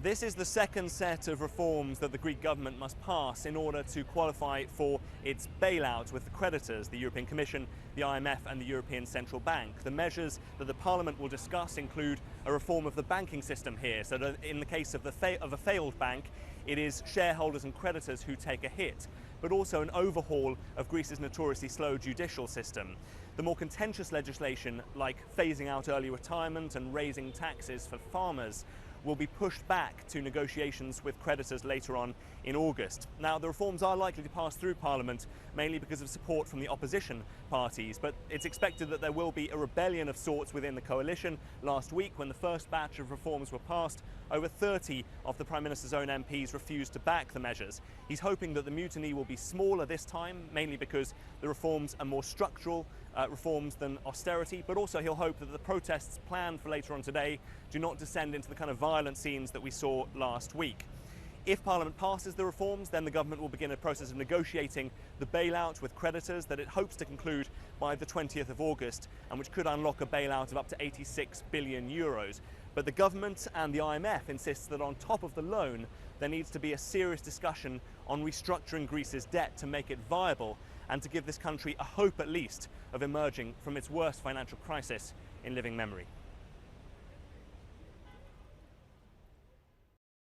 This is the second set of reforms that the Greek government must pass in order to qualify for its bailout with the creditors, the European Commission, the IMF and the European Central Bank. The measures that the Parliament will discuss include a reform of the banking system here, so that in the case of a failed bank, it is shareholders and creditors who take a hit, but also an overhaul of Greece's notoriously slow judicial system. The more contentious legislation, like phasing out early retirement and raising taxes for farmers, will be pushed back to negotiations with creditors later on in August. Now, the reforms are likely to pass through Parliament, mainly because of support from the opposition parties, but it's expected that there will be a rebellion of sorts within the coalition. Last week, when the first batch of reforms were passed, over 30 of the Prime Minister's own MPs refused to back the measures. He's hoping that the mutiny will be smaller this time, mainly because the reforms are more structural reforms than austerity, but also he'll hope that the protests planned for later on today do not descend into the kind of violent scenes that we saw last week. If Parliament passes the reforms, then the government will begin a process of negotiating the bailout with creditors that it hopes to conclude by the 20th of August, and which could unlock a bailout of up to 86 billion euros. But the government and the IMF insists that on top of the loan, there needs to be a serious discussion on restructuring Greece's debt to make it viable and to give this country a hope at least of emerging from its worst financial crisis in living memory.